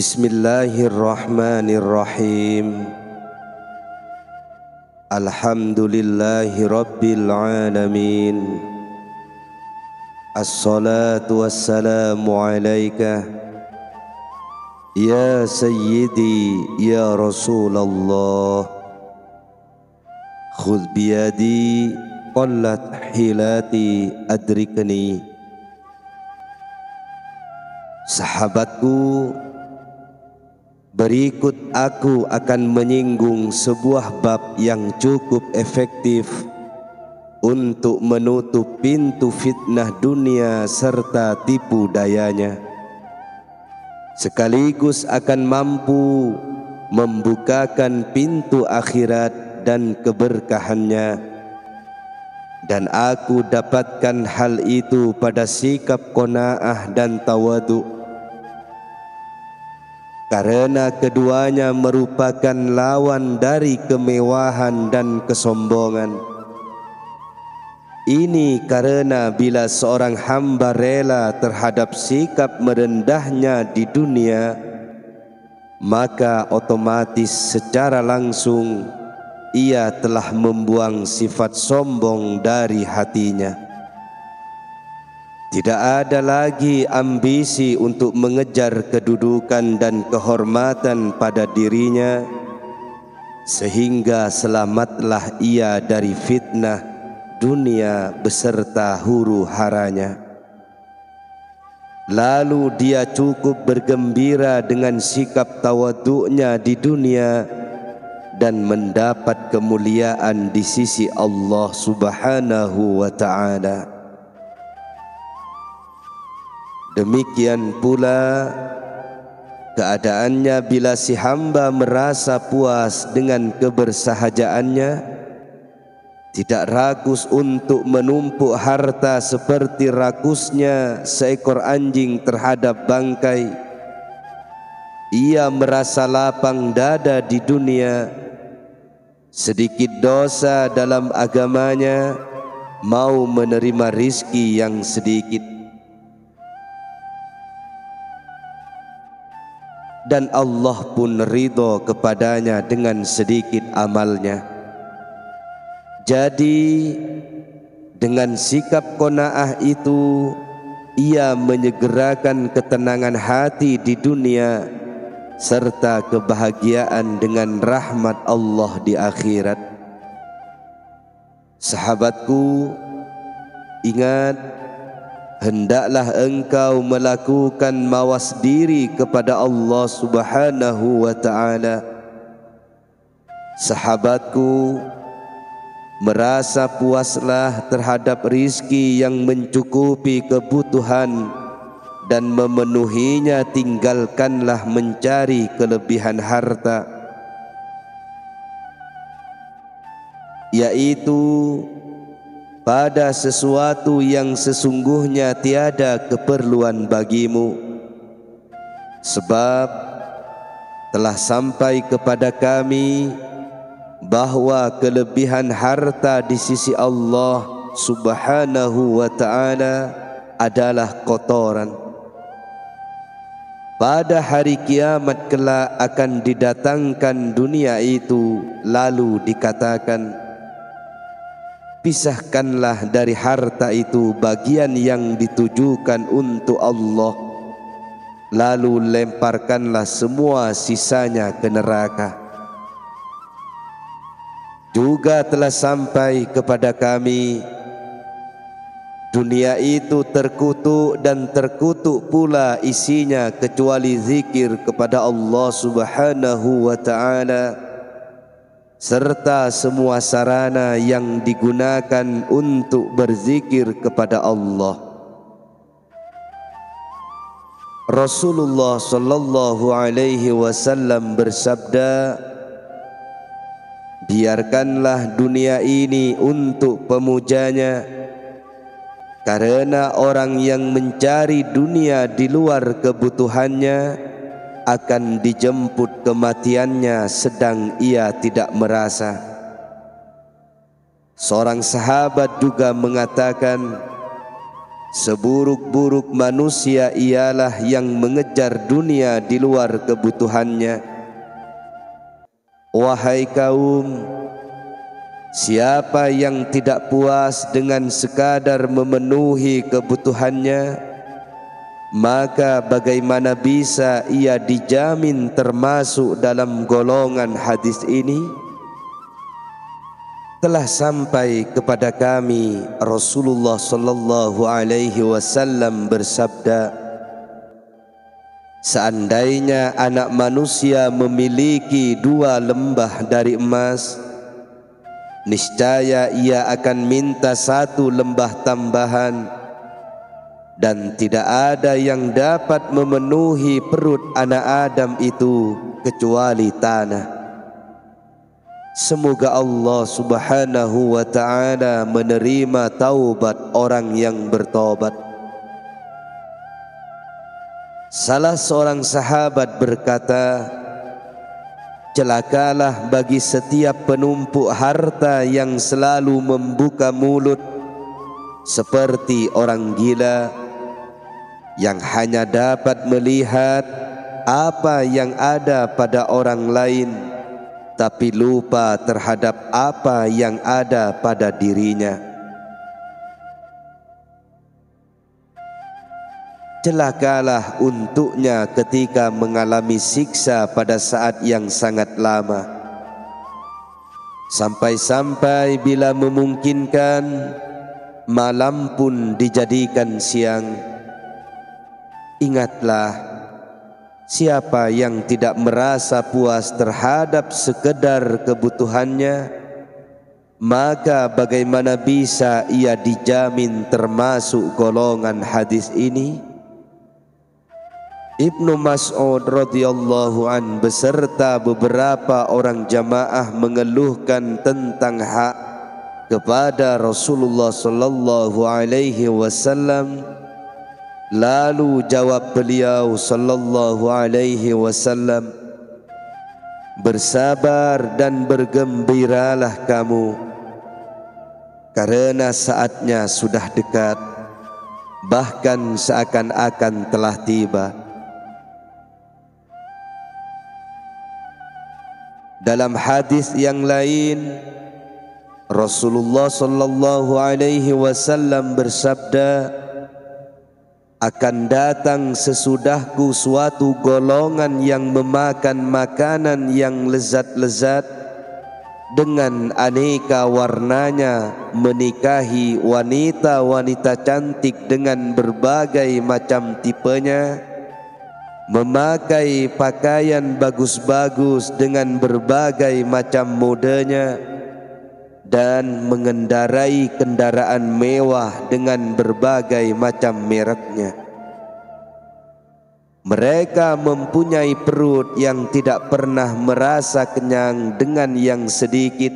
Bismillahirrahmanirrahim. Alhamdulillahi rabbil alamin. Assalatu wassalamu alaika ya sayyidi ya Rasulullah. Khudh biyadi qallat hilati adrikni. Sahabatku, berikut aku akan menyinggung sebuah bab yang cukup efektif untuk menutup pintu fitnah dunia serta tipu dayanya, sekaligus akan mampu membukakan pintu akhirat dan keberkahannya. Dan aku dapatkan hal itu pada sikap qanaah dan tawadu, karena keduanya merupakan lawan dari kemewahan dan kesombongan. Ini karena bila seorang hamba rela terhadap sikap merendahnya di dunia, maka otomatis secara langsung ia telah membuang sifat sombong dari hatinya. Tidak ada lagi ambisi untuk mengejar kedudukan dan kehormatan pada dirinya, sehingga selamatlah ia dari fitnah dunia beserta huru haranya. Lalu dia cukup bergembira dengan sikap tawaduknya di dunia dan mendapat kemuliaan di sisi Allah Subhanahu wa ta'ala. Demikian pula keadaannya bila si hamba merasa puas dengan kebersahajaannya, tidak rakus untuk menumpuk harta seperti rakusnya seekor anjing terhadap bangkai. Ia merasa lapang dada di dunia, sedikit dosa dalam agamanya, mau menerima rizki yang sedikit, dan Allah pun ridho kepadanya dengan sedikit amalnya. Jadi dengan sikap qanaah itu, ia menyegerakan ketenangan hati di dunia serta kebahagiaan dengan rahmat Allah di akhirat. Sahabatku, ingat, hendaklah engkau melakukan mawas diri kepada Allah Subhanahu wa ta'ala. Sahabatku, merasa puaslah terhadap rizki yang mencukupi kebutuhan dan memenuhinya, tinggalkanlah mencari kelebihan harta, yaitu pada sesuatu yang sesungguhnya tiada keperluan bagimu. Sebab telah sampai kepada kami bahwa kelebihan harta di sisi Allah Subhanahu wa ta'ala adalah kotoran. Pada hari kiamat kelak akan didatangkan dunia itu, lalu dikatakan, pisahkanlah dari harta itu bagian yang ditujukan untuk Allah, lalu lemparkanlah semua sisanya ke neraka. Juga telah sampai kepada kami, dunia itu terkutuk dan terkutuk pula isinya kecuali zikir kepada Allah Subhanahu wa ta'ala serta semua sarana yang digunakan untuk berzikir kepada Allah. Rasulullah sallallahu alaihi wasallam bersabda, biarkanlah dunia ini untuk pemujanya, karena orang yang mencari dunia di luar kebutuhannya akan dijemput kematiannya sedang ia tidak merasa. Seorang sahabat juga mengatakan, seburuk-buruk manusia ialah yang mengejar dunia di luar kebutuhannya. Wahai kaum, siapa yang tidak puas dengan sekadar memenuhi kebutuhannya, maka bagaimana bisa ia dijamin termasuk dalam golongan hadis ini? Telah sampai kepada kami Rasulullah sallallahu alaihi wasallam bersabda, seandainya anak manusia memiliki 2 lembah dari emas, niscaya ia akan minta 1 lembah tambahan, dan tidak ada yang dapat memenuhi perut anak Adam itu kecuali tanah. Semoga Allah subhanahu wa ta'ala menerima taubat orang yang bertobat. Salah seorang sahabat berkata, celakalah bagi setiap penumpuk harta yang selalu membuka mulut seperti orang gila yang hanya dapat melihat apa yang ada pada orang lain, tapi lupa terhadap apa yang ada pada dirinya. Celakalah untuknya ketika mengalami siksa pada saat yang sangat lama, sampai-sampai bila memungkinkan malam pun dijadikan siang. Ingatlah, siapa yang tidak merasa puas terhadap sekedar kebutuhannya, maka bagaimana bisa ia dijamin termasuk golongan hadis ini? Ibnu Mas'ud radhiyallahu an beserta beberapa orang jamaah mengeluhkan tentang hak kepada Rasulullah sallallahu alaihi wasallam. Lalu jawab beliau sallallahu alaihi wasallam, bersabar dan bergembiralah kamu, karena saatnya sudah dekat, bahkan seakan-akan telah tiba. Dalam hadis yang lain, Rasulullah sallallahu alaihi wasallam bersabda, akan datang sesudahku suatu golongan yang memakan makanan yang lezat-lezat dengan aneka warnanya, menikahi wanita-wanita cantik dengan berbagai macam tipenya, memakai pakaian bagus-bagus dengan berbagai macam modenya, dan mengendarai kendaraan mewah dengan berbagai macam mereknya. Mereka mempunyai perut yang tidak pernah merasa kenyang dengan yang sedikit,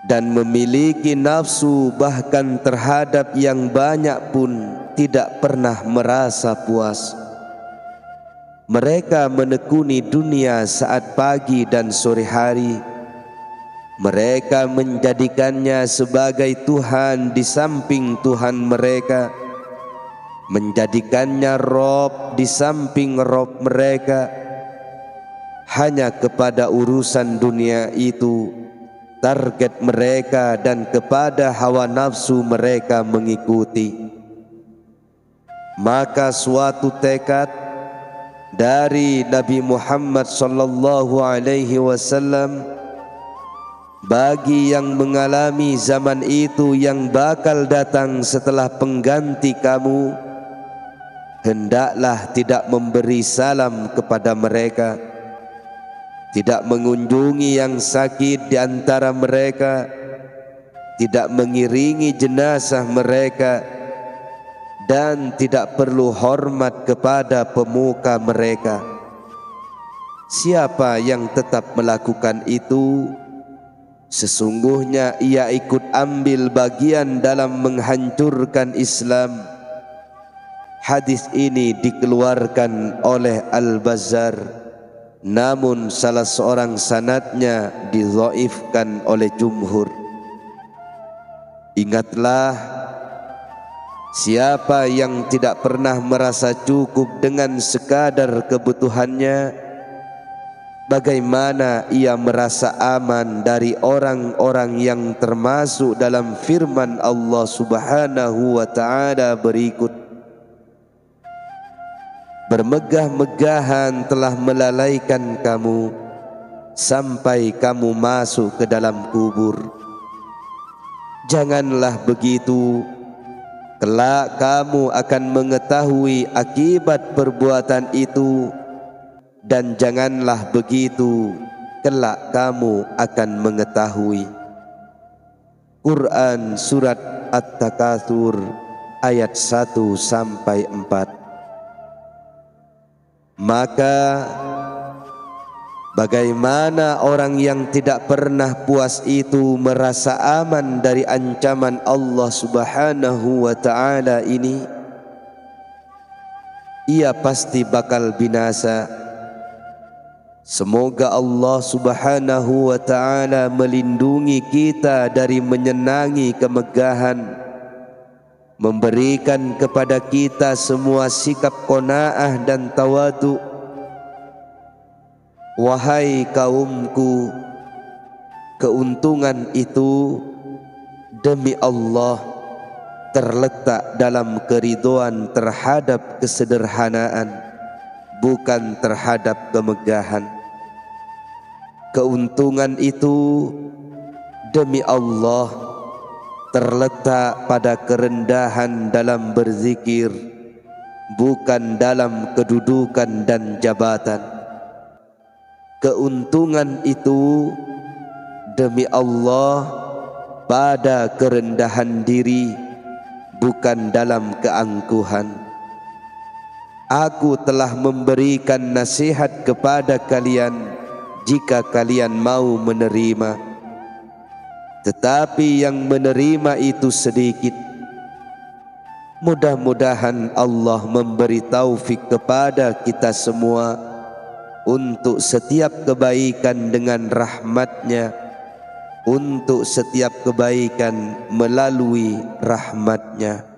dan memiliki nafsu bahkan terhadap yang banyak pun tidak pernah merasa puas. Mereka menekuni dunia saat pagi dan sore hari. Mereka menjadikannya sebagai Tuhan di samping Tuhan mereka, menjadikannya Rob di samping Rob mereka. Hanya kepada urusan dunia itu target mereka, dan kepada hawa nafsu mereka mengikuti. Maka suatu tekad dari Nabi Muhammad sallallahu alaihi wasallam bagi yang mengalami zaman itu yang bakal datang setelah pengganti kamu, hendaklah tidak memberi salam kepada mereka, tidak mengunjungi yang sakit di antara mereka, tidak mengiringi jenazah mereka, dan tidak perlu hormat kepada pemuka mereka. Siapa yang tetap melakukan itu, sesungguhnya ia ikut ambil bagian dalam menghancurkan Islam. Hadis ini dikeluarkan oleh Al-Bazzar, namun salah seorang sanadnya didhaifkan oleh jumhur. Ingatlah Siapa yang tidak pernah merasa cukup dengan sekadar kebutuhannya, bagaimana ia merasa aman dari orang-orang yang termasuk dalam firman Allah Subhanahu wa ta'ala berikut, bermegah-megahan telah melalaikan kamu sampai kamu masuk ke dalam kubur. Janganlah begitu, kelak kamu akan mengetahui akibat perbuatan itu, dan janganlah begitu, kelak kamu akan mengetahui. Quran Surat At-Takatsur ayat 1-4. Maka bagaimana orang yang tidak pernah puas itu merasa aman dari ancaman Allah Subhanahu wa ta'ala ini? Ia pasti bakal binasa. Semoga Allah Subhanahu wa ta'ala melindungi kita dari menyenangi kemegahan, memberikan kepada kita semua sikap qanaah dan tawadu. Wahai kaumku, keuntungan itu demi Allah terletak dalam keridhaan terhadap kesederhanaan, bukan terhadap kemegahan. Keuntungan itu demi Allah terletak pada kerendahan dalam berzikir, bukan dalam kedudukan dan jabatan. Keuntungan itu demi Allah pada kerendahan diri, bukan dalam keangkuhan. Aku telah memberikan nasihat kepada kalian jika kalian mau menerima, tetapi yang menerima itu sedikit. Mudah-mudahan Allah memberi taufik kepada kita semua untuk setiap kebaikan dengan rahmat-Nya, untuk setiap kebaikan melalui rahmat-Nya.